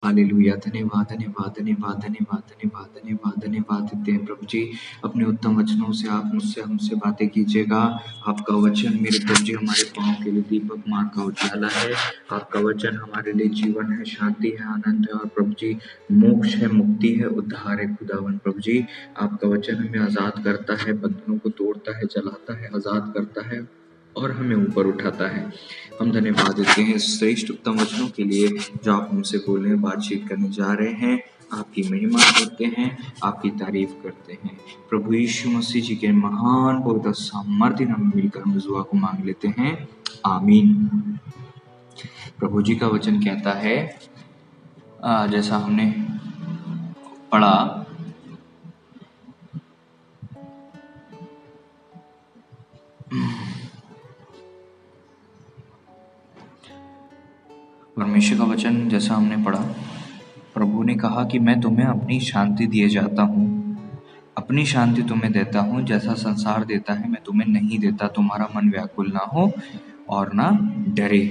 Hallelujah. धन्यवाद, धन्यवाद, धन्यवाद, धन्यवाद, धन्यवाद, धन्यवाद, धन्यवाद देते हैं प्रभु जी। अपने उत्तम वचनों से आप मुझसे हमसे बातें कीजिएगा। आपका वचन मेरे प्रभु जी हमारे पाँव के लिए दीपक, मार्ग का उजाला है। आपका वचन हमारे लिए जीवन है, शांति है, आनंद है और प्रभु जी मोक्ष है, मुक्ति है, उद्धार है खुदावन प्रभु जी। आपका वचन हमें आज़ाद करता है, बंधनों को तोड़ता है, जलाता है, आज़ाद करता है और हमें ऊपर उठाता है। हम धन्यवाद देते हैं श्रेष्ठ उत्तम वचनों के लिए जो आप हमसे बोलने बातचीत करने जा रहे हैं। आपकी महिमा करते हैं, आपकी तारीफ करते हैं। प्रभु यीशु मसीह जी के महान पवित्र सामर्थ्य नाम में मिलकर हम इस दुआ को मांग लेते हैं, आमीन। प्रभु जी का वचन कहता है, जैसा हमने पढ़ा, परमेश्वर का वचन जैसा हमने पढ़ा, प्रभु ने कहा कि मैं तुम्हें अपनी शांति दिए जाता हूँ, अपनी शांति तुम्हें देता हूँ, जैसा संसार देता है मैं तुम्हें नहीं देता। तुम्हारा मन व्याकुल ना हो और ना डरे।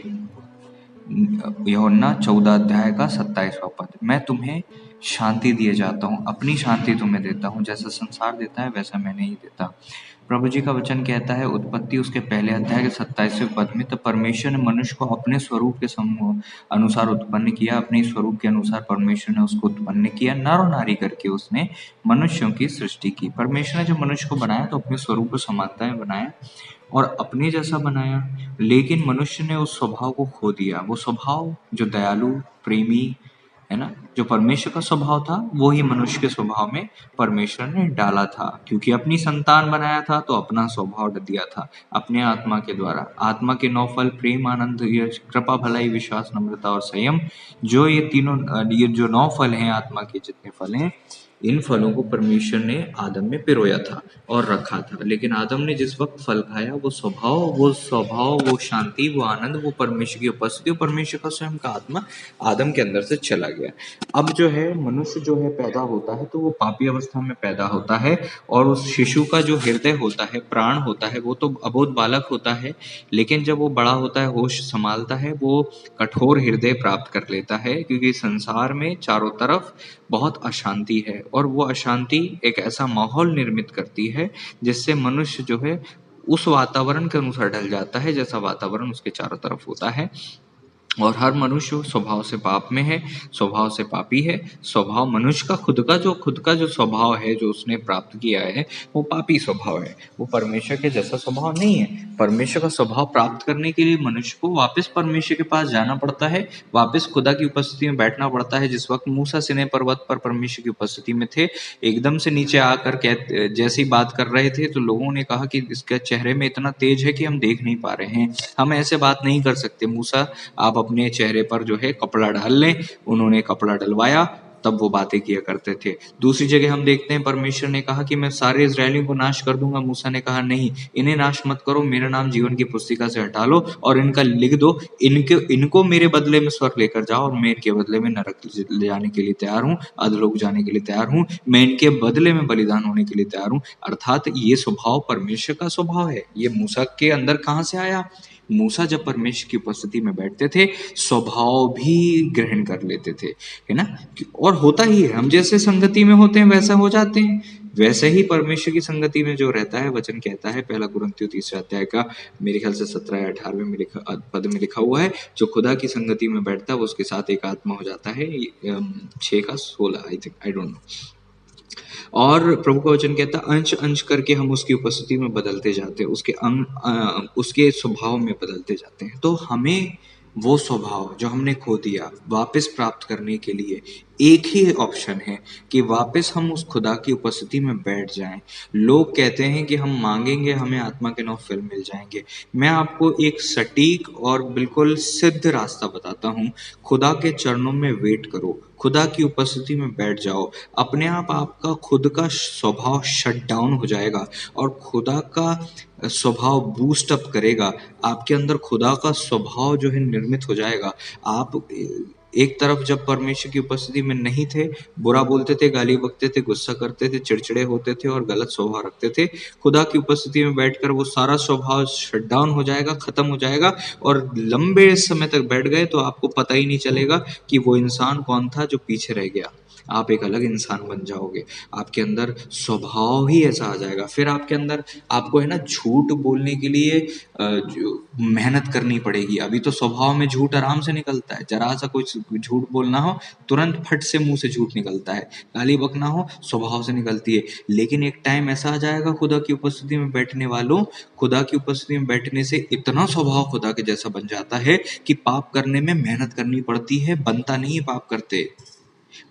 यूहन्ना 14 अध्याय का 27वां पद। मैं तुम्हें शांति दिए जाता हूँ, अपनी शांति तुम्हें देता हूँ, जैसा संसार देता है वैसा मैं नहीं देता। प्रभु जी का वचन कहता है उत्पत्ति उसके पहले अध्याय के 27वें पद में, तो परमेश्वर ने मनुष्य को अपने स्वरूप के अनुसार उत्पन्न किया, अपने स्वरूप के अनुसार परमेश्वर ने उसको उत्पन्न किया, नर और नारी करके उसने मनुष्यों की सृष्टि की। परमेश्वर ने जब मनुष्य को बनाया तो अपने स्वरूप को समानता में बनाया और अपने जैसा बनाया, लेकिन मनुष्य ने उस स्वभाव को खो दिया। वो स्वभाव जो दयालु, प्रेमी है ना, जो परमेश्वर का स्वभाव था, वो ही मनुष्य के स्वभाव में परमेश्वर ने डाला था। क्योंकि अपनी संतान बनाया था तो अपना स्वभाव दिया था अपने आत्मा के द्वारा। आत्मा के 9 फल प्रेम, आनंद, धीरज, कृपा, भलाई, विश्वास, नम्रता और संयम, जो ये तीनों, ये जो 9 फल हैं आत्मा के जितने फल हैं, इन फलों को परमेश्वर ने आदम में पिरोया था और रखा था। लेकिन आदम ने जिस वक्त फल खाया, वो स्वभाव, वो शांति, वो आनंद, वो परमेश्वर की उपस्थिति, वो परमेश्वर का स्वयं का आत्मा आदम के अंदर से चला गया। अब जो है मनुष्य जो है पैदा होता है तो वो पापी अवस्था में पैदा होता है और उस शिशु का जो हृदय होता है, प्राण होता है, वो तो अबोध बालक होता है, लेकिन जब वो बड़ा होता है, होश संभालता है, वो कठोर हृदय प्राप्त कर लेता है। क्योंकि संसार में चारों तरफ बहुत अशांति है और वो अशांति एक ऐसा माहौल निर्मित करती है जिससे मनुष्य जो है उस वातावरण के अनुसार ढल जाता है जैसा वातावरण उसके चारों तरफ होता है। और हर मनुष्य स्वभाव से पाप में है, स्वभाव से पापी है। स्वभाव मनुष्य का खुद का जो स्वभाव है, जो उसने प्राप्त किया है, वो पापी स्वभाव है। वो परमेश्वर के जैसा स्वभाव नहीं है। परमेश्वर का स्वभाव प्राप्त करने के लिए मनुष्य को वापस परमेश्वर के पास जाना पड़ता है, वापस खुदा की उपस्थिति में बैठना पड़ता है। जिस वक्त मूसा सिनै पर्वत पर परमेश्वर की उपस्थिति में थे, एकदम से नीचे आकर जैसी बात कर रहे थे तो लोगों ने कहा कि इसके चेहरे में इतना तेज है कि हम देख नहीं पा रहे हैं, हम ऐसे बात नहीं कर सकते। मूसा, आप अपने चेहरे पर जो है कपड़ा डाल लें। उन्होंने कपड़ा डलवाया, तब वो बातें किया करते थे। दूसरी जगह हम देखते हैं परमेश्वर ने कहा कि मैं सारे इजरायलियों को नाश कर दूंगा। मूसा ने कहा नहीं, इन्हें नाश मत करो, मेरा नाम जीवन की पुस्तिका से हटा लो और इनका लिख दो। इनको मेरे बदले में स्वर्ग लेकर जाओ और मैं इनके बदले में नरक ले जाने के लिए तैयार हूँ, अधोलोक जाने के लिए तैयार हूँ, मैं इनके बदले में बलिदान होने के लिए तैयार हूँ। अर्थात ये स्वभाव परमेश्वर का स्वभाव है। ये मूसा के अंदर कहाँ से आया? मूसा जब परमेश्वर की उपस्थिति में बैठते थे, स्वभाव भी ग्रहण कर लेते थे, है ना। और होता ही है, हम जैसे संगति में होते हैं वैसा हो जाते हैं। वैसे ही परमेश्वर की संगति में जो रहता है, वचन कहता है 1 कुरिन्थियों 3 अध्याय का मेरे ख्याल से 17 या 18वें में पद में लिखा हुआ है, जो खुदा की संगति में बैठता है वो उसके साथ एक आत्मा हो जाता है। 6 का 16 I think, I don't know. और प्रभु का वचन कहता है अंश अंश करके हम उसकी उपस्थिति में बदलते जाते हैं, उसके स्वभाव में बदलते जाते हैं। तो हमें वो स्वभाव जो हमने खो दिया वापस प्राप्त करने के लिए एक ही ऑप्शन है कि वापस हम उस खुदा की उपस्थिति में बैठ जाएं। लोग कहते हैं कि हम मांगेंगे हमें आत्मा के 9 फल मिल जाएंगे। मैं आपको एक सटीक और बिल्कुल सिद्ध रास्ता बताता हूँ। खुदा के चरणों में वेट करो, खुदा की उपस्थिति में बैठ जाओ, अपने आप आपका खुद का स्वभाव शट डाउन हो जाएगा और खुदा का स्वभाव बूस्ट अप करेगा। आपके अंदर खुदा का स्वभाव जो है निर्मित हो जाएगा। आप एक तरफ जब परमेश्वर की उपस्थिति में नहीं थे, बुरा बोलते थे, गाली बकते थे, गुस्सा करते थे, चिड़चिड़े होते थे और गलत स्वभाव रखते थे, खुदा की उपस्थिति में बैठकर वो सारा स्वभाव शट डाउन हो जाएगा, खत्म हो जाएगा, और लंबे समय तक बैठ गए तो आपको पता ही नहीं चलेगा कि वो इंसान कौन था जो पीछे रह गया। आप एक अलग इंसान बन जाओगे, आपके अंदर स्वभाव ही ऐसा आ जाएगा। फिर आपके अंदर आपको है ना झूठ बोलने के लिए जो मेहनत करनी पड़ेगी। अभी तो स्वभाव में झूठ आराम से निकलता है, जरा सा कुछ झूठ बोलना हो तुरंत फट से मुंह से झूठ निकलता है, गाली बकना हो स्वभाव से निकलती है। लेकिन एक टाइम ऐसा आ जाएगा खुदा की उपस्थिति में बैठने वालों, खुदा की उपस्थिति में बैठने से इतना स्वभाव खुदा के जैसा बन जाता है कि पाप करने में मेहनत करनी पड़ती है, बनता नहीं है पाप करते।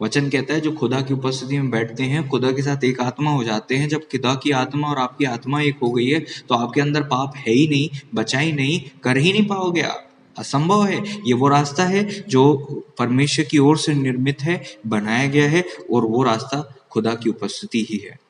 वचन कहता है जो खुदा की उपस्थिति में बैठते हैं, खुदा के साथ एक आत्मा हो जाते हैं। जब खुदा की आत्मा और आपकी आत्मा एक हो गई है तो आपके अंदर पाप है ही नहीं, बचा ही नहीं, कर ही नहीं पाओगे आप, असंभव है। ये वो रास्ता है जो परमेश्वर की ओर से निर्मित है, बनाया गया है, और वो रास्ता खुदा की उपस्थिति ही है।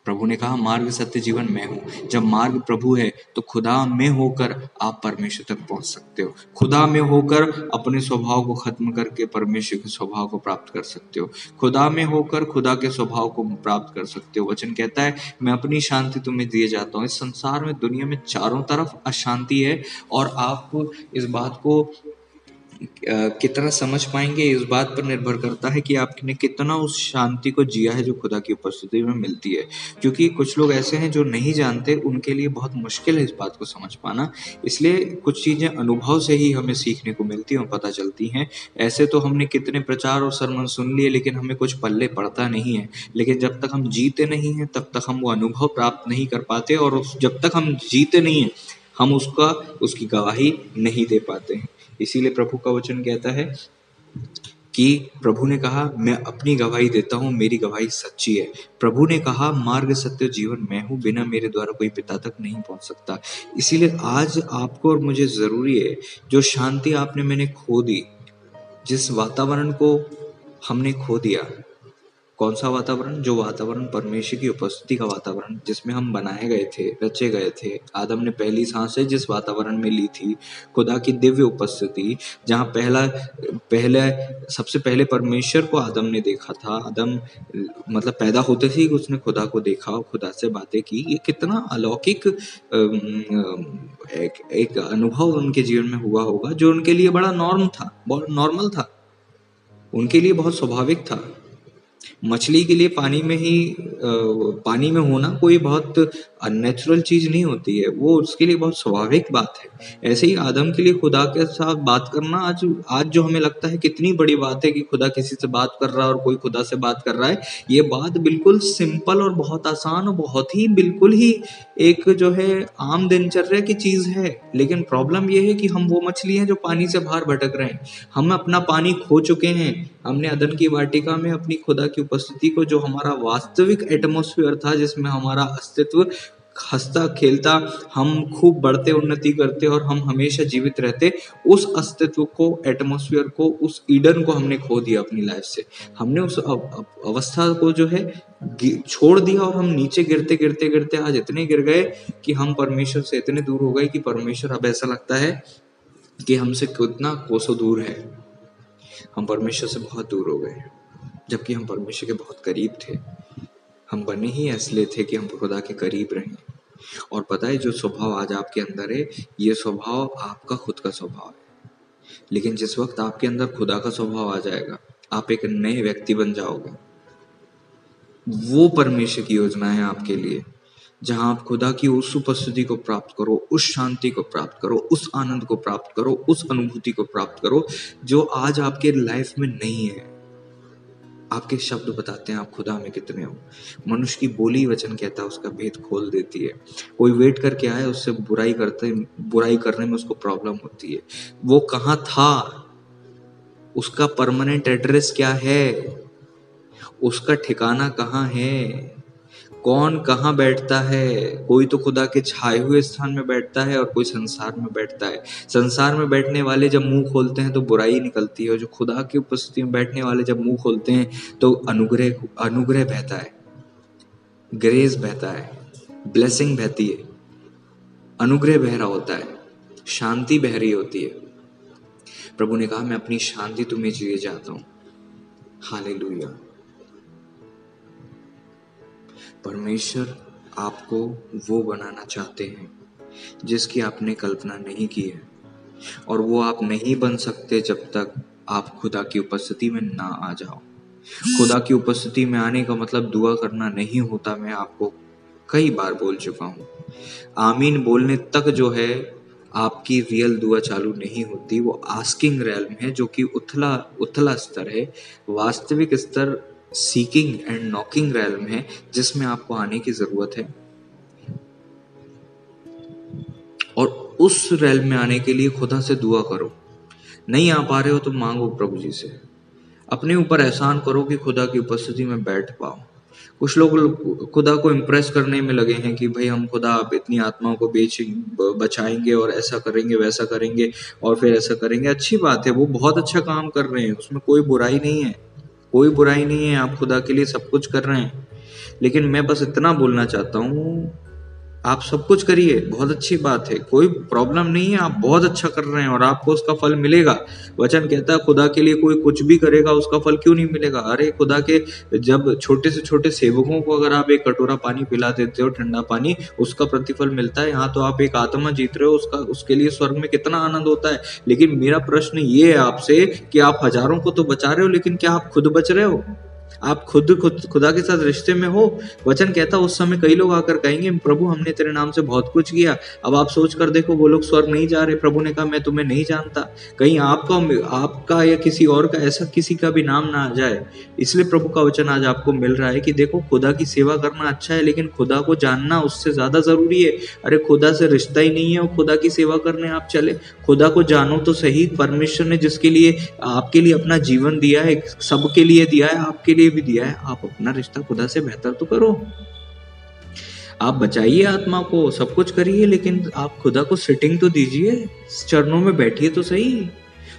प्रभु ने कहा मार्ग सत्य जीवन मैं हूँ। जब मार्ग प्रभु है तो खुदा में होकर आप परमेश्वर तक पहुंच सकते हो। खुदा में होकर अपने स्वभाव को खत्म करके परमेश्वर के स्वभाव को प्राप्त कर सकते हो। खुदा में होकर खुदा के स्वभाव को प्राप्त कर सकते हो। वचन कहता है मैं अपनी शांति तुम्हें दिए जाता हूँ। इस संसार में, दुनिया में चारों तरफ अशांति है, और आप इस बात को कितना समझ पाएंगे इस बात पर निर्भर करता है कि आपने कितना उस शांति को जिया है जो खुदा की उपस्थिति में मिलती है। क्योंकि कुछ लोग ऐसे हैं जो नहीं जानते, उनके लिए बहुत मुश्किल है इस बात को समझ पाना। इसलिए कुछ चीज़ें अनुभव से ही हमें सीखने को मिलती हैं और पता चलती हैं। ऐसे तो हमने कितने प्रचार और सरमन सुन लिए, लेकिन हमें कुछ पल्ले पड़ता नहीं है। लेकिन जब तक हम जीते नहीं हैं तब तक हम वो अनुभव प्राप्त नहीं कर पाते, और जब तक हम जीते नहीं हैं हम उसकी गवाही नहीं दे पाते हैं। इसीलिए प्रभु का वचन कहता है कि प्रभु ने कहा मैं अपनी गवाही देता हूँ, मेरी गवाही सच्ची है। प्रभु ने कहा मार्ग सत्य जीवन मैं हूँ, बिना मेरे द्वारा कोई पिता तक नहीं पहुंच सकता। इसीलिए आज आपको और मुझे जरूरी है, जो शांति आपने मैंने खो दी, जिस वातावरण को हमने खो दिया, कौन सा वातावरण? जो वातावरण परमेश्वर की उपस्थिति का वातावरण, जिसमें हम बनाए गए थे, रचे गए थे। आदम ने पहली सांसें जिस वातावरण में ली थी, खुदा की दिव्य उपस्थिति, जहाँ पहले सबसे पहले परमेश्वर को आदम ने देखा था। आदम मतलब पैदा होते ही उसने खुदा को देखा और खुदा से बातें की। ये कितना अलौकिक एक अनुभव उनके जीवन में हुआ होगा, जो उनके लिए बड़ा नॉर्म था, बहुत नॉर्मल था, उनके लिए बहुत स्वाभाविक था। मछली के लिए पानी में होना कोई बहुत अननेचुरल चीज नहीं होती है, वो उसके लिए बहुत स्वाभाविक बात है। ऐसे ही आदम के लिए खुदा के साथ बात करना आज जो हमें लगता है कितनी बड़ी बात है कि खुदा किसी से बात कर रहा है और कोई खुदा से बात कर रहा है, ये बात बिल्कुल सिंपल और बहुत आसान और बहुत ही बिल्कुल ही एक जो है आम दिनचर्या की चीज है। लेकिन प्रॉब्लम ये है कि हम वो मछली हैं जो पानी से बाहर भटक रहे हैं। हम अपना पानी खो चुके हैं। हमने अदन की वाटिका में अपनी खुदा की उपस्थिति को, जो हमारा वास्तविक एटमॉस्फेयर था, जिसमें हमारा अस्तित्व हंसता खेलता, हम खूब बढ़ते, उन्नति करते और हम हमेशा जीवित रहते, उस अस्तित्व को, एटमॉस्फेयर को, उस ईडन को हमने खो दिया अपनी लाइफ से। हमने उस अवस्था को जो है छोड़ दिया, और हम नीचे गिरते गिरते गिरते आज इतने गिर गए कि हम परमेश्वर से इतने दूर हो गए कि परमेश्वर अब ऐसा लगता है कि हमसे कितना कोसों दूर है। हम परमेश्वर से बहुत दूर हो गए, जबकि हम परमेश्वर के बहुत करीब थे। हम बने ही इसलिए थे कि हम खुदा के करीब रहें। और पता है जो स्वभाव आज आपके अंदर है, ये स्वभाव आपका खुद का स्वभाव है। लेकिन जिस वक्त आपके अंदर खुदा का स्वभाव आ जाएगा, आप एक नए व्यक्ति बन जाओगे। वो परमेश्वर की योजना है आपके लिए, जहां आप खुदा की उस उपस्थिति को प्राप्त करो, उस शांति को प्राप्त करो, उस आनंद को प्राप्त करो, उस अनुभूति को प्राप्त करो जो आज आपके लाइफ में नहीं है। आपके शब्द बताते हैं आप खुदा में कितने हो। मनुष्य की बोली, वचन कहता है, उसका भेद खोल देती है। कोई वेट करके आए, उससे बुराई करने में उसको प्रॉब्लम होती है। वो कहाँ था, उसका परमानेंट एड्रेस क्या है, उसका ठिकाना कहाँ है, कौन कहाँ बैठता है। कोई तो खुदा के छाए हुए स्थान में बैठता है और कोई संसार में बैठता है। संसार में बैठने वाले जब मुंह खोलते हैं तो बुराई निकलती है, और जो खुदा की उपस्थिति में बैठने वाले जब मुंह खोलते हैं तो अनुग्रह बहता है, ग्रेस बहता है, ब्लेसिंग बहती है, अनुग्रह बह रहा होता है, शांति बह रही होती है। प्रभु ने कहा मैं अपनी शांति तुम्हें दिए जाता हूं। हालेलुया। परमेश्वर आपको वो बनाना चाहते हैं जिसकी आपने कल्पना नहीं की है, और वो आप नहीं बन सकते जब तक आप खुदा की उपस्थिति में ना आ जाओ। खुदा की उपस्थिति में आने का मतलब दुआ करना नहीं होता, मैं आपको कई बार बोल चुका हूँ। आमीन बोलने तक जो है आपकी रियल दुआ चालू नहीं होती, वो आस्किंग रैल्म है जो कि उथला स्तर है। वास्तविक स्तर सीकिंग एंड नॉकिंग रैल्म है जिसमें आपको आने की जरूरत है। और उस रैल्म में आने के लिए खुदा से दुआ करो। नहीं आ पा रहे हो तो मांगो प्रभु जी से, अपने ऊपर एहसान करो कि खुदा की उपस्थिति में बैठ पाओ। कुछ लोग खुदा को इम्प्रेस करने में लगे हैं कि भाई हम खुदा आप इतनी आत्माओं को बचाएंगे और ऐसा करेंगे वैसा करेंगे और फिर ऐसा करेंगे। अच्छी बात है, वो बहुत अच्छा काम कर रहे हैं, उसमें कोई बुराई नहीं है, कोई बुराई नहीं है। आप खुदा के लिए सब कुछ कर रहे हैं, लेकिन मैं बस इतना बोलना चाहता हूँ, आप सब कुछ करिए, बहुत अच्छी बात है, कोई प्रॉब्लम नहीं है, आप बहुत अच्छा कर रहे हैं और आपको उसका फल मिलेगा। वचन कहता है खुदा के लिए कोई कुछ भी करेगा उसका फल क्यों नहीं मिलेगा। अरे खुदा के जब छोटे से छोटे सेवकों को अगर आप एक कटोरा पानी पिला देते हो, ठंडा पानी, उसका प्रतिफल मिलता है। यहाँ तो आप एक आत्मा जीत रहे हो, उसके लिए स्वर्ग में कितना आनंद होता है। लेकिन मेरा प्रश्न ये है आपसे कि आप हजारों को तो बचा रहे हो, लेकिन क्या आप खुद बच रहे हो? आप खुद खुदा के साथ रिश्ते में हो? वचन कहता उस समय कई लोग आकर कहेंगे प्रभु हमने तेरे नाम से बहुत कुछ किया। अब आप सोच कर देखो, वो लोग स्वर्ग नहीं जा रहे। प्रभु ने कहा मैं तुम्हें नहीं जानता। कहीं आपका या किसी और का, ऐसा किसी का भी नाम ना आ जाए। इसलिए प्रभु का वचन आज आपको मिल रहा है कि देखो खुदा की सेवा करना अच्छा है, लेकिन खुदा को जानना उससे ज्यादा जरूरी है। अरे खुदा से रिश्ता ही नहीं है और खुदा की सेवा करने आप चले। खुदा को जानो तो सही। परमेश्वर ने जिसके लिए आपके लिए अपना जीवन दिया है, सबके लिए दिया है, आपके लिए भी दिया है। आप अपना रिश्ता खुदा से बेहतर तो करो। आप बचाइए आत्मा को, सब कुछ करिए, लेकिन आप खुदा को सिटिंग तो दीजिए, चरणों में बैठिए तो सही।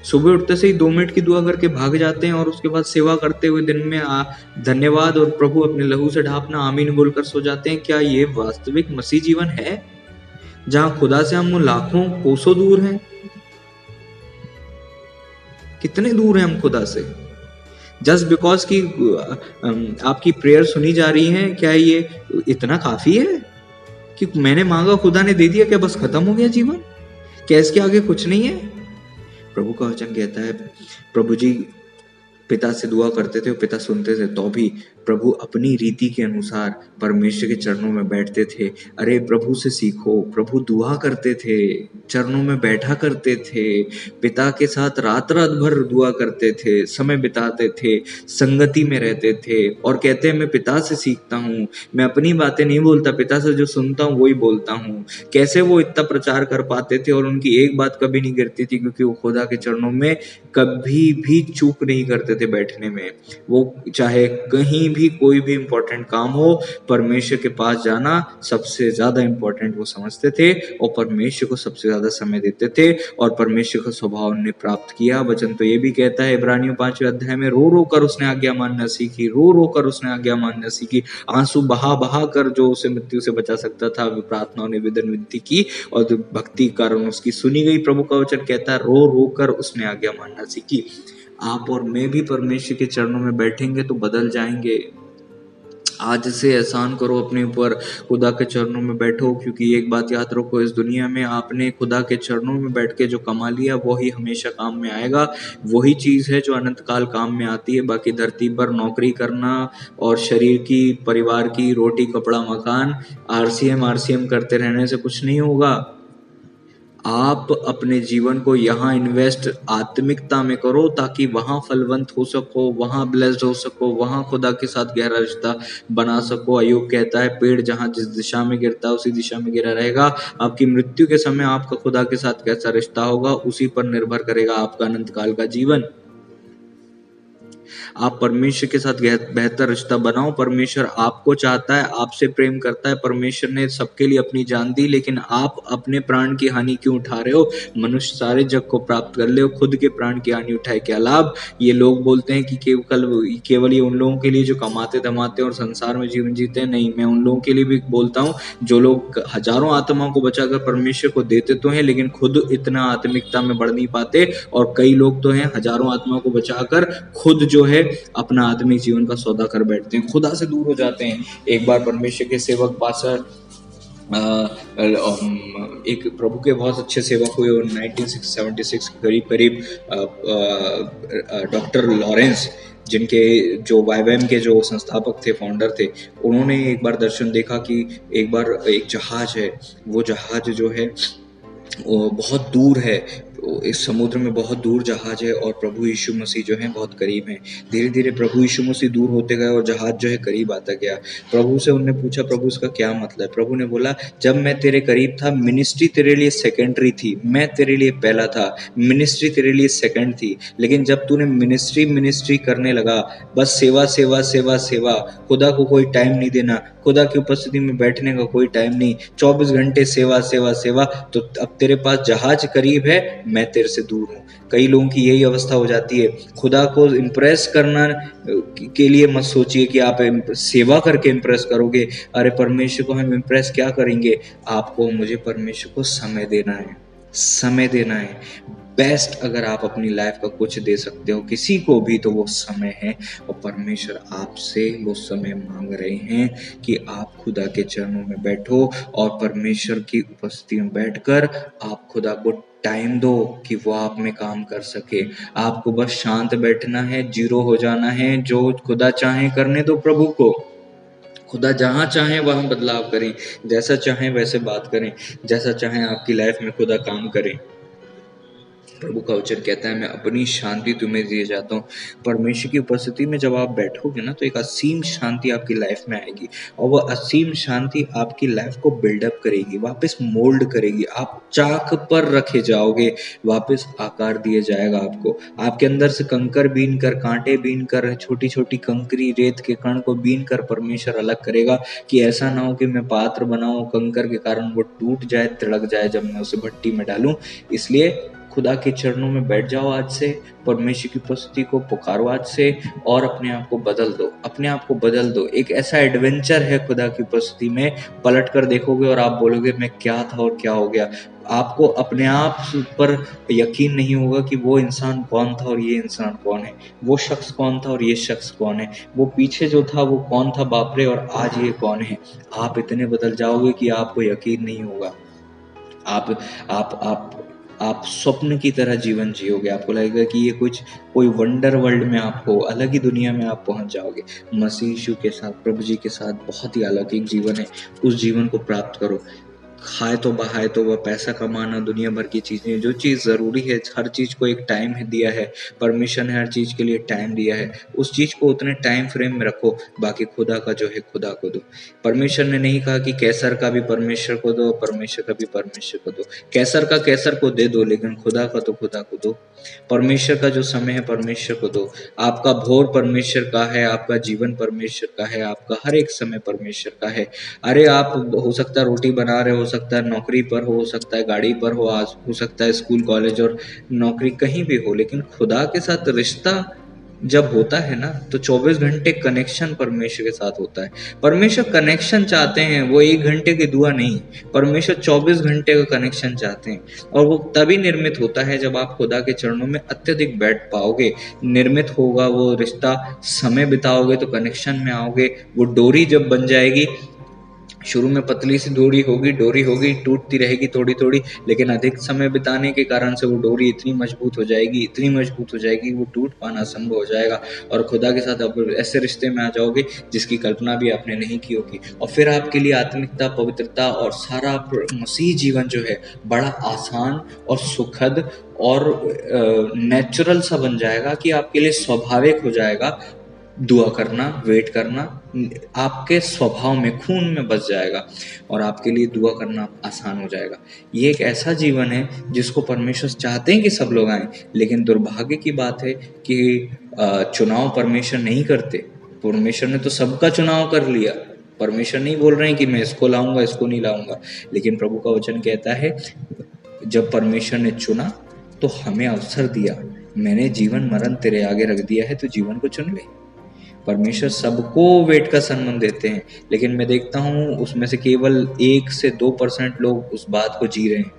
सुबह उठते से ही 2 मिनट की दुआ करके भाग जाते हैं और उसके बाद सेवा करते हुए दिन में धन्यवाद और प्रभु अपने लहू से ढापना आमीन बोलकर सो जाते हैं। क्या ये वास्तविक मसीह जीवन है जहां खुदा से हम लाखों कोसों दूर हैं? कितने दूर हैं हम खुदा से? जस्ट बिकॉज की आपकी प्रेयर सुनी जा रही है, क्या ये इतना काफी है कि मैंने मांगा खुदा ने दे दिया? क्या बस खत्म हो गया जीवन? क्या इसके आगे कुछ नहीं है? प्रभु का वचन कहता है प्रभु जी पिता से दुआ करते थे और पिता सुनते थे, तो भी प्रभु अपनी रीति के अनुसार परमेश्वर के चरणों में बैठते थे। अरे प्रभु से सीखो। प्रभु दुआ करते थे, चरणों में बैठा करते थे, पिता के साथ रात रात भर दुआ करते थे, समय बिताते थे, संगति में रहते थे। और कहते हैं मैं पिता से सीखता हूँ, मैं अपनी बातें नहीं बोलता, पिता से जो सुनता हूँ वही बोलता हूँ। कैसे वो इतना प्रचार कर पाते थे और उनकी एक बात कभी नहीं गिरती थी? क्योंकि वो खुदा के चरणों में कभी भी चूक नहीं करते थे बैठने में। वो चाहे कहीं भी कोई भी इंपॉर्टेंट काम हो, परमेश्वर के पास जाना सबसे ज्यादा इंपॉर्टेंट वो समझते थे और परमेश्वर को सबसे ज्यादा समय देते थे और परमेश्वर का स्वभाव उन्हें प्राप्त किया। वचन तो ये भी कहता है इब्रानियों 5वें अध्याय में, रो रो कर उसने आज्ञा मानना सीखी, रो रो कर उसने आज्ञा मानना सीखी। आंसू बहा बहा कर जो उसे मृत्यु से बचा सकता था, प्रार्थनाओं निवेदन विनती की और भक्ति कारण उसकी सुनी गई। प्रभु का वचन कहता है रो रो कर उसने आज्ञा मानना सीखी। आप और मैं भी परमेश्वर के चरणों में बैठेंगे तो बदल जाएंगे। आज से एहसान करो अपने ऊपर, खुदा के चरणों में बैठो। क्योंकि एक बात याद रखो, इस दुनिया में आपने खुदा के चरणों में बैठ के जो कमा लिया वही हमेशा काम में आएगा। वही चीज़ है जो अनंत काल काम में आती है। बाकी धरती पर नौकरी करना और शरीर की, परिवार की रोटी कपड़ा मकान आरसीएम करते रहने से कुछ नहीं होगा। आप अपने जीवन को यहाँ इन्वेस्ट आत्मिकता में करो ताकि वहाँ फलवंत हो सको, वहाँ ब्लेस्ड हो सको, वहाँ खुदा के साथ गहरा रिश्ता बना सको। अय्यूब कहता है पेड़ जहाँ जिस दिशा में गिरता है उसी दिशा में गिरा रहेगा। आपकी मृत्यु के समय आपका खुदा के साथ कैसा रिश्ता होगा उसी पर निर्भर करेगा आपका अनंत काल का जीवन। आप परमेश्वर के साथ बेहतर रिश्ता बनाओ। परमेश्वर आपको चाहता है, आपसे प्रेम करता है। परमेश्वर ने सबके लिए अपनी जान दी, लेकिन आप अपने प्राण की हानि क्यों उठा रहे हो? मनुष्य सारे जग को प्राप्त कर ले, खुद के प्राण की हानि उठाए क्या लाभ? ये लोग बोलते हैं कि केवल ये उन लोगों के लिए जो कमाते धमाते और संसार में जीवन जीते हैं। नहीं, मैं उन लोगों के लिए भी बोलता हूँ जो लोग हजारों आत्माओं को बचाकर परमेश्वर को देते तो हैं, लेकिन खुद इतना आत्मिकता में बढ़ नहीं पाते। और कई लोग तो हैं हजारों आत्माओं को बचाकर खुद जो है अपना आत्मिक जीवन का सौदा कर बैठते हैं, खुदा से दूर हो जाते हैं। एक बार परमेश्वर के सेवक पास्टर एक प्रभु के बहुत अच्छे सेवक हुए 1976 करीब करीब, डॉक्टर लॉरेंस, जिनके जो वाईवैम के जो संस्थापक थे, फाउंडर थे, उन्होंने एक बार दर्शन देखा कि एक बार एक जहाज है, वो जहाज जो है वो बहुत दूर है, इस समुद्र में बहुत दूर जहाज है और प्रभु यीशु मसीह जो है बहुत करीब हैं। धीरे धीरे प्रभु यीशु मसीह दूर होते गए और जहाज जो है करीब आता गया। प्रभु से उन्होंने पूछा, प्रभु इसका क्या मतलब? प्रभु ने बोला, जब मैं तेरे करीब था मिनिस्ट्री तेरे लिए सेकेंडरी थी, मैं तेरे लिए पहला था, मिनिस्ट्री तेरे लिए सेकंड थी। लेकिन जब तूने मिनिस्ट्री करने लगा, बस सेवा सेवा सेवा सेवा, खुदा को कोई टाइम नहीं देना, खुदा की उपस्थिति में बैठने का कोई टाइम नहीं, 24 घंटे सेवा सेवा सेवा, तो अब तेरे पास जहाज करीब है, मैं तेरे से दूर हूँ। कई लोगों की यही अवस्था हो जाती है। खुदा को इम्प्रेस करना के लिए मत सोचिए कि आप सेवा करके इम्प्रेस करोगे। अरे परमेश्वर को हम इम्प्रेस क्या करेंगे? आपको मुझे परमेश्वर को समय देना है, समय देना है। बेस्ट अगर आप अपनी लाइफ का कुछ दे सकते हो किसी को भी, तो वो समय है। और परमेश्वर आपसे वो समय मांग रहे हैं कि आप खुदा के चरणों में बैठो और परमेश्वर की उपस्थिति में बैठकर आप खुदा को टाइम दो कि वो आप में काम कर सके। आपको बस शांत बैठना है, जीरो हो जाना है। जो खुदा चाहे करने दो प्रभु को। खुदा जहाँ चाहे वहाँ बदलाव करें, जैसा चाहे वैसे बात करें, जैसा चाहे आपकी लाइफ में खुदा काम करें। प्रभु का वचन कहता है, मैं अपनी शांति तुम्हें दिए जाता हूँ। परमेश्वर की उपस्थिति में जब आप बैठोगे ना, तो एक असीम शांति आपकी लाइफ में आएगी और वह असीम शांति आपकी लाइफ को बिल्डअप करेगी, वापस मोल्ड करेगी। आप चाक पर रखे जाओगे, वापस आकार दिया जाएगा आपको। आपके अंदर से कंकर बीन कर, कांटे बीन कर, छोटी छोटी कंकरी रेत के कण को बीन कर परमेश्वर अलग करेगा, कि ऐसा ना हो कि मैं पात्र बनाऊं, कंकर के कारण वो टूट जाए, तिड़क जाए जब मैं उसे भट्टी में डालूं। इसलिए खुदा के चरणों में बैठ जाओ आज से, परमेश्वर की उपस्थिति को पुकारो आज से और अपने आप को बदल दो, अपने आप को बदल दो। एक ऐसा एडवेंचर है खुदा की उपस्थिति में, पलट कर देखोगे और आप बोलोगे मैं क्या था और क्या हो गया। आपको अपने आप पर यकीन नहीं होगा कि वो इंसान कौन था और ये इंसान कौन है, वो शख्स कौन था और ये शख्स कौन है, वो पीछे जो था वो कौन था बाप रे, और आज ये कौन है। आप इतने बदल जाओगे कि आपको यकीन नहीं होगा। आप स्वप्न की तरह जीवन जियोगे। आपको लगेगा कि ये कोई वंडर वर्ल्ड में आप हो, अलग ही दुनिया में आप पहुंच जाओगे। मसीह यीशु के साथ, प्रभु जी के साथ बहुत ही अलौकिक जीवन है। उस जीवन को प्राप्त करो। खाए तो बहाए तो वह पैसा कमाना, दुनिया भर की चीज़ें, जो चीज़ ज़रूरी है, हर चीज़ को एक टाइम दिया है। परमेश्वर ने हर चीज़ के लिए टाइम दिया है, उस चीज़ को उतने टाइम फ्रेम में रखो। बाकी खुदा का जो है खुदा को दो। परमेश्वर ने नहीं कहा कि कैसर का भी परमेश्वर को दो, परमेश्वर का भी परमेश्वर को दो। कैसर का कैसर को दे दो, लेकिन खुदा का तो खुदा को दो। परमेश्वर का जो समय है परमेश्वर को दो। आपका भोर परमेश्वर का है, आपका जीवन परमेश्वर का है, आपका हर एक समय परमेश्वर का है। अरे आप हो सकता है रोटी बना रहे, हो सकता है नौकरी पर हो सकता है गाड़ी पर हो, आज हो सकता है स्कूल कॉलेज और नौकरी कहीं भी हो, लेकिन खुदा के साथ रिश्ता जब होता है ना, तो 24 घंटे कनेक्शन परमेश्वर के साथ होता है। परमेश्वर कनेक्शन चाहते हैं, वो 1 घंटे की दुआ नहीं। परमेश्वर 24 घंटे का कनेक्शन चाहते हैं, और वो तभी निर्मित होता है जब आप खुदा के चरणों में अत्यधिक बैठ पाओगे। निर्मित होगा वो रिश्ता, समय बिताओगे तो कनेक्शन में आओगे। वो डोरी जब बन जाएगी, शुरू में पतली सी डोरी होगी, टूटती रहेगी थोड़ी थोड़ी, लेकिन अधिक समय बिताने के कारण से वो डोरी इतनी मजबूत हो जाएगी वो टूट पाना संभव हो जाएगा। और खुदा के साथ अब ऐसे रिश्ते में आ जाओगे जिसकी कल्पना भी आपने नहीं की होगी। और फिर आपके लिए आत्मिकता, पवित्रता और सारा मसीह जीवन जो है बड़ा आसान और सुखद और नेचुरल सा बन जाएगा, कि आपके लिए स्वाभाविक हो जाएगा। दुआ करना, वेट करना आपके स्वभाव में, खून में बस जाएगा और आपके लिए दुआ करना आसान हो जाएगा। ये एक ऐसा जीवन है जिसको परमेश्वर चाहते हैं कि सब लोग आएं, लेकिन दुर्भाग्य की बात है कि चुनाव परमेश्वर नहीं करते। परमेश्वर ने तो सबका चुनाव कर लिया। परमेश्वर नहीं बोल रहे हैं कि मैं इसको लाऊंगा, इसको नहीं लाऊंगा, लेकिन प्रभु का वचन कहता है जब परमेश्वर ने चुना तो हमें अवसर दिया, मैंने जीवन मरण तेरे आगे रख दिया है, तो जीवन को चुन ले। परमेश्वर सबको वेट का सम्मान देते हैं, लेकिन मैं देखता हूँ उसमें से केवल 1 से 2% लोग उस बात को जी रहे हैं।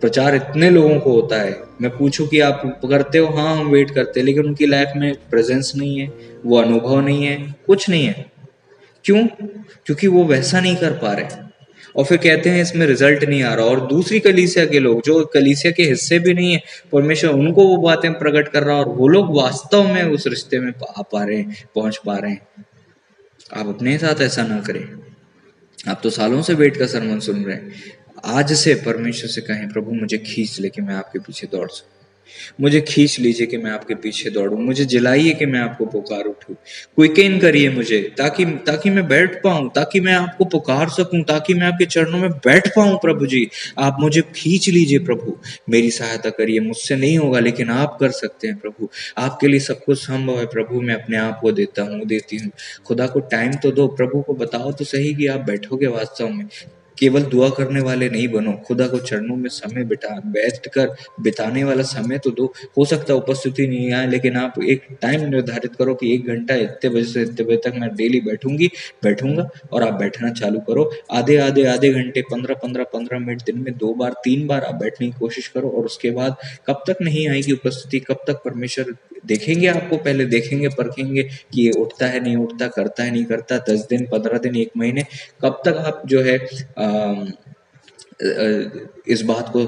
प्रचार इतने लोगों को होता है, मैं पूछूं कि आप करते हो? हाँ हम वेट करते हैं, लेकिन उनकी लाइफ में प्रेजेंस नहीं है, वो अनुभव नहीं है, कुछ नहीं है। क्यों? क्योंकि वो वैसा नहीं कर पा रहे और फिर कहते हैं इसमें रिजल्ट नहीं आ रहा। और दूसरी कलीसिया के लोग जो कलीसिया के हिस्से भी नहीं है, परमेश्वर उनको वो बातें प्रकट कर रहा है और वो लोग वास्तव में उस रिश्ते में आ पा रहे हैं, पहुंच पा रहे हैं। आप अपने साथ ऐसा ना करें। आप तो सालों से वेट का सरमन सुन रहे हैं। आज से परमेश्वर से कहें, प्रभु मुझे खींच ले कि मैं आपके पीछे दौड़ सकूं, मुझे खींच लीजिए कि मैं आपके पीछे दौड़ूं, मुझे जिलाइए कि मैं आपको पुकार उठूं, क्विकन करिए मुझे, ताकि ताकि मैं बैठ पाऊं, ताकि मैं आपको पुकार सकूं, ताकि मैं आपके चरणों में बैठ पाऊं। प्रभु जी आप मुझे खींच लीजिए, प्रभु मेरी सहायता करिए, मुझसे नहीं होगा लेकिन आप कर सकते हैं प्रभु, आपके लिए सब कुछ संभव है। प्रभु मैं अपने आप को देता हूँ, देती हूँ। खुदा को टाइम तो दो, प्रभु को बताओ तो सही कि आप बैठोगे वास्तव में। केवल दुआ करने वाले नहीं बनो, खुदा को चरणों में समय बैठ कर बिताने वाला समय तो दो। हो सकता है उपस्थिति नहीं आए, लेकिन आप एक टाइम निर्धारित करो कि 1 घंटा इतने बजे से इतने बजे तक मैं डेली बैठूंगा, और आप बैठना चालू करो। आधे घंटे, 15-15 मिनट दिन में 2 बार 3 बार आप बैठने की कोशिश करो। और उसके बाद कब तक नहीं आएगी उपस्थिति, कब तक परमेश्वर देखेंगे आपको, पहले देखेंगे, परखेंगे कि ये उठता है नहीं उठता, करता है नहीं करता, 10 दिन, 15 दिन, 1 महीने, कब तक आप जो है इस बात को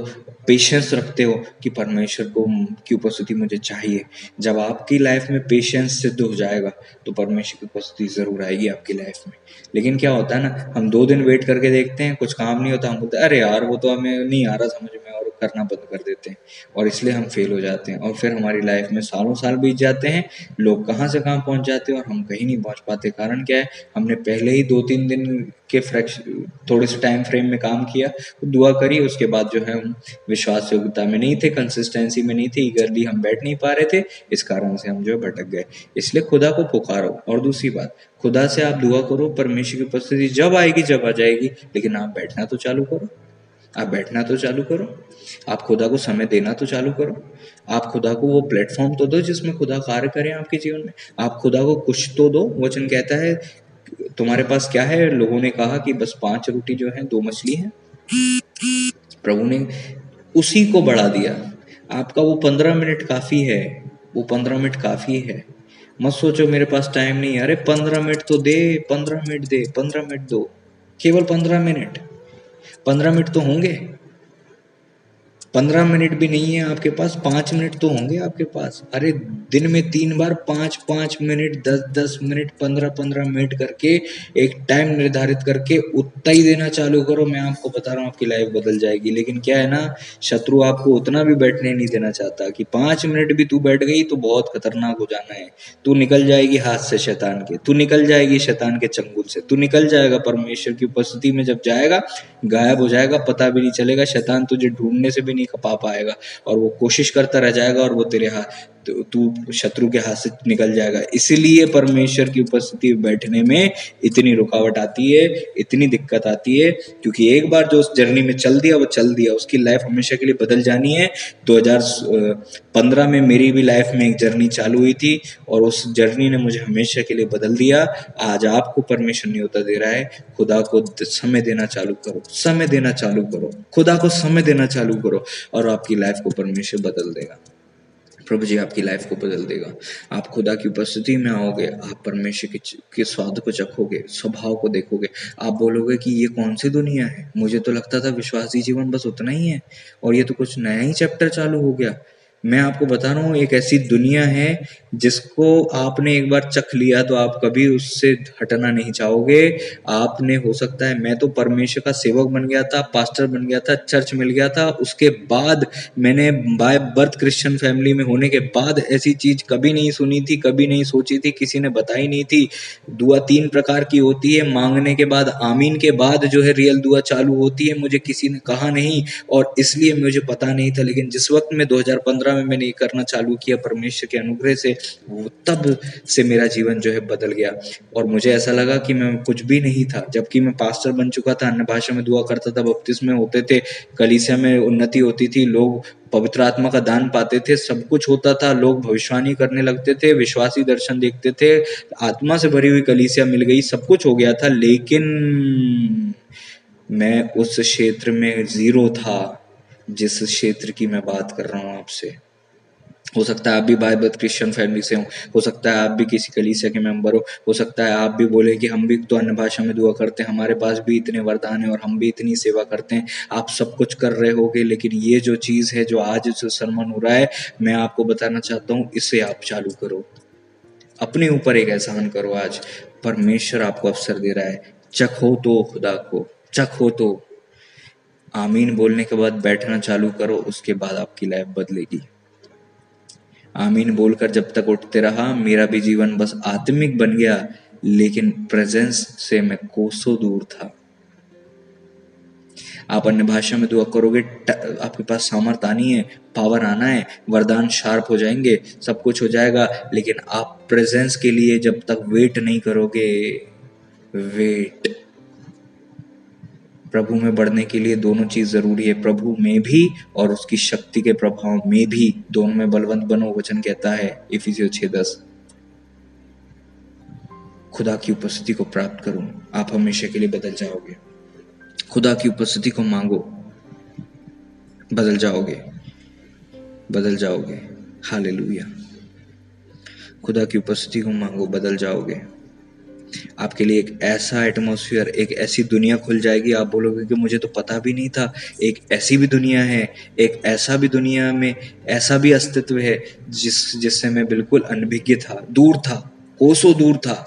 पेशेंस रखते हो कि परमेश्वर को की उपस्थिति मुझे चाहिए। जब आपकी लाइफ में पेशेंस सिद्ध हो जाएगा तो परमेश्वर की उपस्थिति जरूर आएगी आपकी लाइफ में। लेकिन क्या होता है ना, हम 2 दिन वेट करके देखते हैं, कुछ काम नहीं होता, हम बोलते हैं अरे यार वो तो हमें नहीं आ रहा समझ में, और करना बंद कर देते हैं, और इसलिए हम फेल हो जाते हैं। और फिर हमारी लाइफ में सालों साल बीत जाते हैं, लोग कहाँ से कहाँ पहुंच जाते हैं और हम कहीं नहीं पहुंच पाते। कारण क्या है? हमने पहले ही 2-3 दिन के थोड़े से टाइम फ्रेम में काम किया, तो दुआ करी, उसके बाद जो है हम विश्वास योग्यता में नहीं थे, कंसिस्टेंसी में नहीं थे, ईगरली हम बैठ नहीं पा रहे थे, इस कारण से हम जो है भटक गए। इसलिए खुदा को पुकारो। और दूसरी बात, खुदा से आप दुआ करो, परमेश्वर की उपस्थिति जब आएगी जब आ जाएगी, लेकिन आप बैठना तो चालू करो, आप बैठना तो चालू करो, आप खुदा को समय देना तो चालू करो, आप खुदा को वो प्लेटफॉर्म तो दो जिसमें खुदा कार्य करें आपके जीवन में। आप खुदा को कुछ तो दो। वचन कहता है तुम्हारे पास क्या है? लोगों ने कहा कि बस 5 रोटी जो है 2 मछली है। प्रभु ने उसी को बढ़ा दिया। आपका वो 15 मिनट काफी है, वो 15 मिनट काफी है। मत सोचो मेरे पास टाइम नहीं है, अरे 15 मिनट तो दे, 15 मिनट दे, 15 मिनट दो, केवल 15 मिनट, 15 मिनट तो होंगे। 15 मिनट भी नहीं है आपके पास, 5 मिनट तो होंगे आपके पास। अरे दिन में 3 बार 5-5 मिनट, 10-10 मिनट, 15-15 मिनट करके एक टाइम निर्धारित करके उतना ही देना चालू करो। मैं आपको बता रहा हूँ आपकी लाइफ बदल जाएगी। लेकिन क्या है ना, शत्रु आपको उतना भी बैठने नहीं देना चाहता कि 5 मिनट भी तू बैठ गई तो बहुत खतरनाक हो जाना है, तू निकल जाएगी हाथ से शैतान के, तू निकल जाएगी शैतान के चंगुल से, तू निकल जाएगा परमेश्वर की उपस्थिति में। जब जाएगा गायब हो जाएगा, पता भी नहीं चलेगा, शैतान तुझे ढूंढने से भी नहीं खपा पाएगा, और वो कोशिश करता रह जाएगा, और वो तेरे हाथ, तू शत्रु के हाथ से निकल जाएगा। इसीलिए परमेश्वर की उपस्थिति में बैठने में इतनी रुकावट आती है, इतनी दिक्कत आती है, क्योंकि एक बार जो उस जर्नी में चल दिया वो चल दिया, उसकी लाइफ हमेशा के लिए बदल जानी है। 2015 में मेरी भी लाइफ में एक जर्नी चालू हुई थी, और उस जर्नी ने मुझे हमेशा के लिए बदल दिया। आज आपको परमेश्वर न्योता दे रहा है, खुदा को समय देना चालू करो, समय देना चालू करो, खुदा को समय देना चालू करो, और आपकी लाइफ को परमेश्वर बदल देगा। प्रभु जी आपकी लाइफ को बदल देगा। आप खुदा की उपस्थिति में आओगे, आप परमेश्वर के स्वाद को चखोगे, स्वभाव को देखोगे, आप बोलोगे कि ये कौन सी दुनिया है, मुझे तो लगता था विश्वासी जीवन बस उतना ही है, और ये तो कुछ नया ही चैप्टर चालू हो गया। मैं आपको बता रहा हूँ, एक ऐसी दुनिया है जिसको आपने एक बार चख लिया तो आप कभी उससे हटना नहीं चाहोगे। आपने, हो सकता है, मैं तो परमेश्वर का सेवक बन गया था, पास्टर बन गया था, चर्च मिल गया था, उसके बाद मैंने बाय बर्थ क्रिश्चियन फैमिली में होने के बाद ऐसी चीज कभी नहीं सुनी थी, कभी नहीं सोची थी, किसी ने बताई नहीं थी। दुआ 3 प्रकार की होती है, मांगने के बाद, आमीन के बाद जो है रियल दुआ चालू होती है। मुझे किसी ने कहा नहीं और इसलिए मुझे पता नहीं था, लेकिन जिस वक्त में 2015 में मैंने ये करना चालू किया परमेश्वर के अनुग्रह से, वो तब से मेरा जीवन जो है बदल गया। और मुझे ऐसा लगा कि मैं कुछ भी नहीं था, जबकि मैं पास्टर बन चुका था, अन्य भाषा में दुआ करता था, बपतिस्मे होते थे, कलीसिया में उन्नति होती थी, लोग पवित्र आत्मा का दान पाते थे, सब कुछ होता था, लोग भविष्यवाणी करने लगते थे, विश्वासी दर्शन देखते थे, आत्मा से भरी हुई कलीसिया मिल गई, सब कुछ हो गया था। लेकिन मैं उस क्षेत्र में जीरो था जिस क्षेत्र की मैं बात कर रहा हूँ आपसे। हो सकता है आप भी बाइबल क्रिश्चियन फैमिली से हो सकता है आप भी किसी कलीसिया के मेंबर हो सकता है आप भी बोले कि हम भी तो अन्य भाषा में दुआ करते हैं, हमारे पास भी इतने वरदान है और हम भी इतनी सेवा करते हैं। आप सब कुछ कर रहे होगे, लेकिन ये जो चीज़ है, जो आज जो सरमन हो रहा है, मैं आपको बताना चाहता हूँ, इसे आप चालू करो, अपने ऊपर एक एहसान करो। आज परमेश्वर आपको अवसर दे रहा है, चखो तो खुदा को, चखो तो। आमीन बोलने के बाद बैठना चालू करो, उसके बाद आपकी लाइफ बदलेगी। आमीन बोलकर जब तक उठते रहा, मेरा भी जीवन बस आत्मिक बन गया, लेकिन प्रेजेंस से मैं कोसों दूर था। आप अन्य भाषा में दुआ करोगे, आपके पास सामर्थ आनी है, पावर आना है, वरदान शार्प हो जाएंगे, सब कुछ हो जाएगा, लेकिन आप प्रेजेंस के लिए जब तक वेट नहीं करोगे, वेट। प्रभु में बढ़ने के लिए दोनों चीज जरूरी है, प्रभु में भी और उसकी शक्ति के प्रभाव में भी, दोनों में बलवंत बनो, वचन कहता है इफिसियों 6:10। खुदा की उपस्थिति को प्राप्त करो, आप हमेशा के लिए बदल जाओगे। खुदा की उपस्थिति को मांगो, बदल जाओगे, बदल जाओगे। हालेलुया। खुदा की उपस्थिति को मांगो, बदल जाओगे। आपके लिए एक ऐसा एटमॉस्फेयर, एक ऐसी दुनिया खुल जाएगी, आप बोलोगे कि मुझे तो पता भी नहीं था, एक ऐसी भी दुनिया है, एक ऐसा भी दुनिया में ऐसा भी अस्तित्व है जिससे मैं बिल्कुल अनभिज्ञ था, दूर था, कोसों दूर था।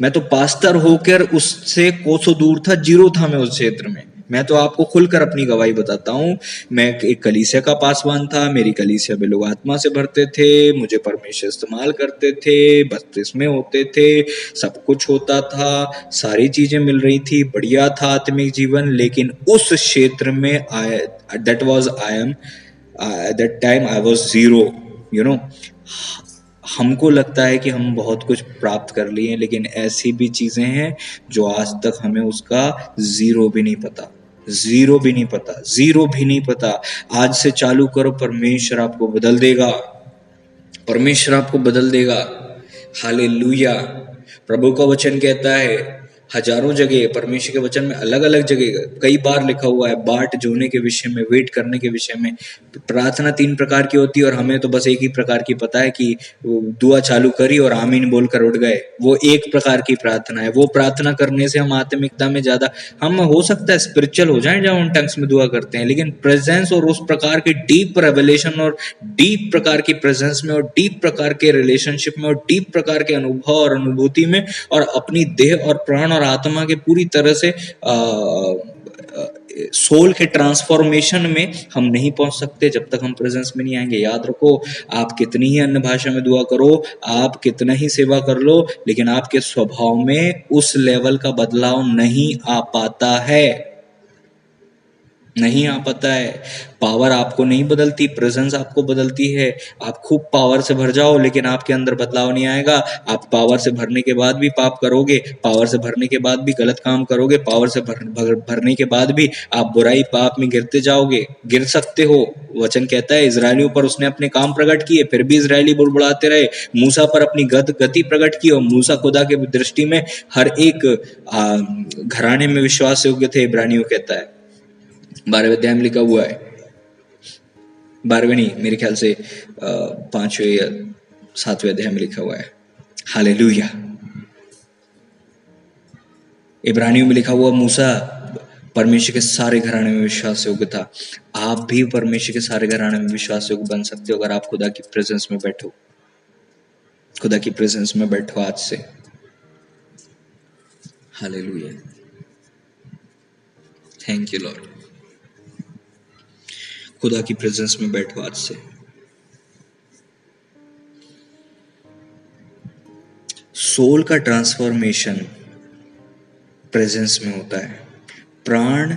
मैं तो पास्टर होकर उससे कोसों दूर था, जीरो था मैं उस क्षेत्र में। मैं तो आपको खुलकर अपनी गवाही बताता हूँ। मैं एक कलीसिया का पासवान था, मेरी कलीसिया में लोग आत्मा से भरते थे, मुझे परमेश्वर इस्तेमाल करते थे, बपतिस्मे होते थे, सब कुछ होता था, सारी चीजें मिल रही थी, बढ़िया था आत्मिक जीवन। लेकिन उस क्षेत्र में that time I was zero, you know. हमको लगता है कि हम बहुत कुछ प्राप्त कर लिए, लेकिन ऐसी भी चीजें हैं जो आज तक हमें उसका जीरो भी नहीं पता, जीरो भी नहीं पता, जीरो भी नहीं पता। आज से चालू करो, परमेश्वर आपको बदल देगा, परमेश्वर आपको बदल देगा। हालेलुया। प्रभु का वचन कहता है, हजारों जगह परमेश्वर के वचन में अलग अलग जगह कई बार लिखा हुआ है, बाट जोने के विषय में, वेट करने के विषय में। प्रार्थना 3 प्रकार की होती है और हमें तो बस एक ही प्रकार की पता है कि दुआ चालू करी और आमीन बोलकर उठ गए, वो एक प्रकार की प्रार्थना है। वो प्रार्थना करने से हम आत्मिकता में ज्यादा, हम हो सकता है स्पिरिचुअल हो जाएं जब हम टंग्स में दुआ करते हैं, लेकिन प्रेजेंस और उस प्रकार की डीप रेवलेशन और डीप प्रकार की प्रेजेंस में और डीप प्रकार के रिलेशनशिप में और डीप प्रकार के अनुभव और अनुभूति में और अपनी देह और प्राण और आत्मा के पूरी तरह से सोल के ट्रांसफॉर्मेशन में हम नहीं पहुंच सकते जब तक हम प्रेजेंस में नहीं आएंगे। याद रखो, आप कितनी ही अन्य भाषा में दुआ करो, आप कितना ही सेवा कर लो, लेकिन आपके स्वभाव में उस लेवल का बदलाव नहीं आ पाता है, नहीं आ पाता है। पावर आपको नहीं बदलती, प्रेजेंस आपको बदलती है। आप खूब पावर से भर जाओ, लेकिन आपके अंदर बदलाव नहीं आएगा। आप पावर से भरने के बाद भी पाप करोगे, पावर से भरने के बाद भी गलत काम करोगे, पावर से भरने के बाद भी आप बुराई पाप में गिरते जाओगे, गिर सकते हो। वचन कहता है इजरायलियों पर उसने अपने काम प्रकट किए, फिर भी इजरायली बुड़बुड़ाते रहे। मूसा पर अपनी गति प्रकट की और मूसा खुदा के दृष्टि में हर एक घराने में विश्वास योग्य थे, इब्रानियों कहता है। 12वें अध्याय में लिखा हुआ है, 12वें नहीं, मेरे ख्याल से 5वें या 7वें अध्याय में लिखा हुआ है। हालेलुया। इब्रानियों में लिखा हुआ, मूसा परमेश्वर के सारे घराने में विश्वास योग्य था। आप भी परमेश्वर के सारे घराने में विश्वास योग्य बन सकते हो अगर आप खुदा की प्रेजेंस में बैठो। खुदा की प्रेजेंस में बैठो आज से। Hallelujah, thank you Lord. खुदा की प्रेजेंस में बैठो आज से। सोल का ट्रांसफॉर्मेशन प्रेजेंस में होता है। प्राण,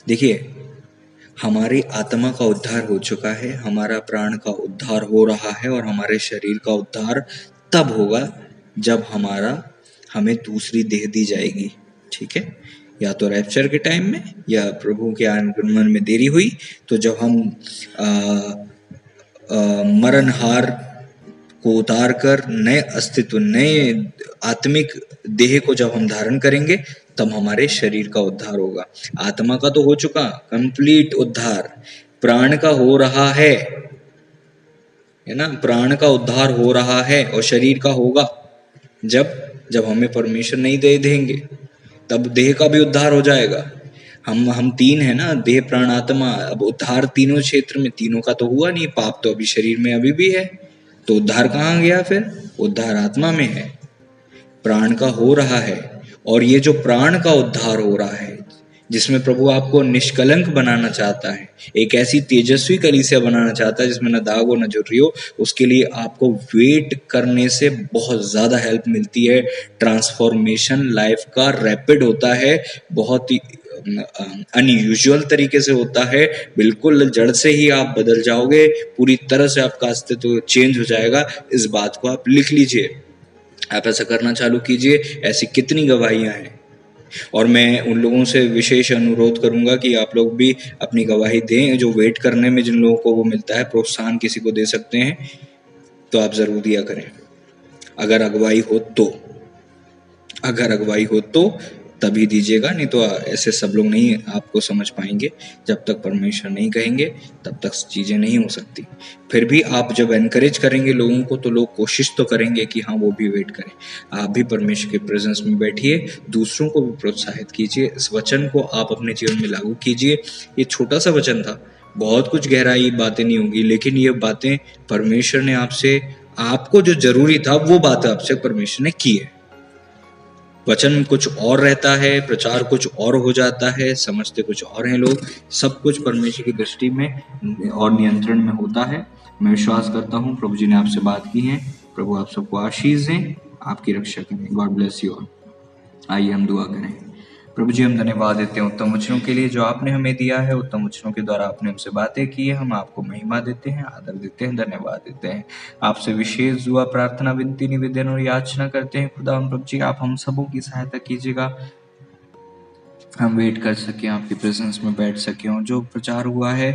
देखिए, हमारी आत्मा का उद्धार हो चुका है, हमारा प्राण का उद्धार हो रहा है और हमारे शरीर का उद्धार तब होगा जब हमें दूसरी देह दी जाएगी। ठीक है, या तो रैप्चर के टाइम में या प्रभु के आगमन में देरी हुई तो जब हम मरणहार को उतार कर नए अस्तित्व, नए आत्मिक देह को जब हम धारण करेंगे तब हमारे शरीर का उद्धार होगा। आत्मा का तो हो चुका कंप्लीट उद्धार, प्राण का हो रहा है ना, प्राण का उद्धार हो रहा है और शरीर का होगा जब हमें परमेश्वर नहीं दे देंगे, तब देह का भी उद्धार हो जाएगा। हम तीन है ना, देह प्राण आत्मा। अब उद्धार तीनों क्षेत्र में, तीनों का तो हुआ नहीं, पाप तो अभी शरीर में अभी भी है, तो उद्धार कहाँ गया? फिर उद्धार आत्मा में है, प्राण का हो रहा है। और ये जो प्राण का उद्धार हो रहा है, जिसमें प्रभु आपको निष्कलंक बनाना चाहता है, एक ऐसी तेजस्वी कलीसिया बनाना चाहता है जिसमें न दाग हो न झुर्री हो, उसके लिए आपको वेट करने से बहुत ज़्यादा हेल्प मिलती है। ट्रांसफॉर्मेशन लाइफ का रैपिड होता है, बहुत ही अनयूजुअल तरीके से होता है। बिल्कुल जड़ से ही आप बदल जाओगे, पूरी तरह से आपका अस्तित्व चेंज हो जाएगा। इस बात को आप लिख लीजिए, आप ऐसा करना चालू कीजिए। ऐसी कितनी गवाहियां हैं, और मैं उन लोगों से विशेष अनुरोध करूंगा कि आप लोग भी अपनी गवाही दें। जो वेट करने में जिन लोगों को वो मिलता है, प्रोत्साहन किसी को दे सकते हैं तो आप जरूर दिया करें, अगर अगुवाई हो तो तभी दीजिएगा, नहीं तो ऐसे सब लोग नहीं आपको समझ पाएंगे। जब तक परमेश्वर नहीं कहेंगे तब तक चीज़ें नहीं हो सकती। फिर भी आप जब एनकरेज करेंगे लोगों को तो लोग कोशिश तो करेंगे कि हाँ वो भी वेट करें। आप भी परमेश्वर के प्रेजेंस में बैठिए, दूसरों को भी प्रोत्साहित कीजिए, इस वचन को आप अपने जीवन में लागू कीजिए। ये छोटा सा वचन था, बहुत कुछ गहराई बातें नहीं होगी, लेकिन ये बातें परमेश्वर ने आपको जो जरूरी था वो बातें आपसे परमेश्वर ने की है। वचन कुछ और रहता है, प्रचार कुछ और हो जाता है, समझते कुछ और हैं लोग। सब कुछ परमेश्वर की दृष्टि में और नियंत्रण में होता है। मैं विश्वास करता हूँ प्रभु जी ने आपसे बात की है। प्रभु आप सबको आशीष दें, आपकी रक्षा करें। God bless you all. आइए हम दुआ करें। प्रभु जी हम धन्यवाद देते हैं उत्तम वचनों के लिए जो आपने हमें दिया है। उत्तम वचनों के द्वारा आपने हमसे बातें की है, हम आपको महिमा देते हैं, आदर देते हैं, धन्यवाद देते हैं। आपसे विशेष दुआ, प्रार्थना, विनती, निवेदन और याचना करते हैं। खुदा प्रभु जी आप हम सबों की सहायता कीजिएगा, हम वेट कर सकें, आपकी प्रेजेंस में बैठ सकें, और जो प्रचार हुआ है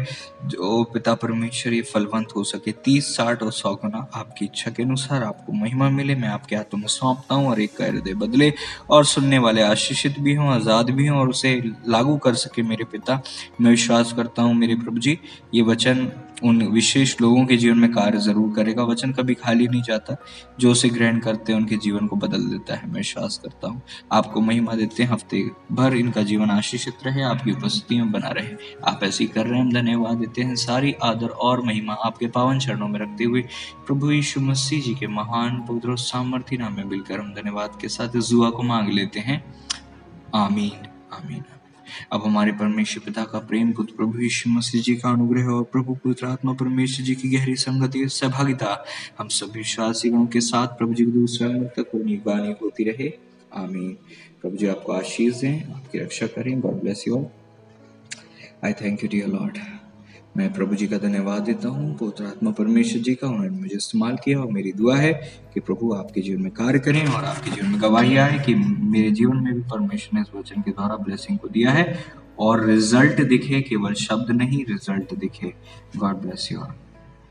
जो पिता परमेश्वर ये फलवंत हो सके, 30, 60 और 100 गुना आपकी इच्छा के अनुसार आपको महिमा मिले। मैं आपके हाथों में सौंपता हूँ और एक का हृदय बदले और सुनने वाले आशीषित भी हों, आज़ाद भी हों और उसे लागू कर सके मेरे पिता। मैं विश्वास करता हूँ मेरे प्रभु जी ये वचन उन विशेष लोगों के जीवन में कार्य जरूर करेगा। वचन कभी खाली नहीं जाता, जो उसे ग्रहण करते हैं उनके जीवन को बदल देता है। मैं विश्वास करता हूँ, आपको महिमा देते हैं। हफ्ते भर इनका जीवन आशीषित रहे, आपकी उपस्थिति में बना रहे। आप ऐसे ही कर रहे हैं, हम धन्यवाद देते हैं। सारी आदर और महिमा आपके पावन चरणों में रखते हुए प्रभु यीशु मसीह जी के महान पवित्र और सामर्थी नाम में मिलकर हम धन्यवाद के साथ इस दुआ को मांग लेते हैं। आमीन, आमीन। अब हमारे परमेश्वर पिता का प्रेम, पुत्र प्रभु यीशु मसीह जी का अनुग्रह और प्रभु पवित्र आत्मा परमेश्वर जी की गहरी संगति और सहभागिता हम सभी विश्वासीगणों के साथ प्रभु जी के दूसरे अंत तक निगरानी होती रहे। आमीन। प्रभु जी आपको आशीष दें, आपकी रक्षा करें। God bless you all. I thank you dear Lord. मैं प्रभु जी का धन्यवाद देता हूँ, पवित्र आत्मा परमेश्वर जी का, उन्होंने मुझे इस्तेमाल किया। और मेरी दुआ है कि प्रभु आपके जीवन में कार्य करें और आपके जीवन में गवाही आए कि मेरे जीवन में भी परमेश्वर ने इस वचन के द्वारा ब्लेसिंग को दिया है और रिजल्ट दिखे, केवल शब्द नहीं, रिजल्ट दिखे। God bless you all.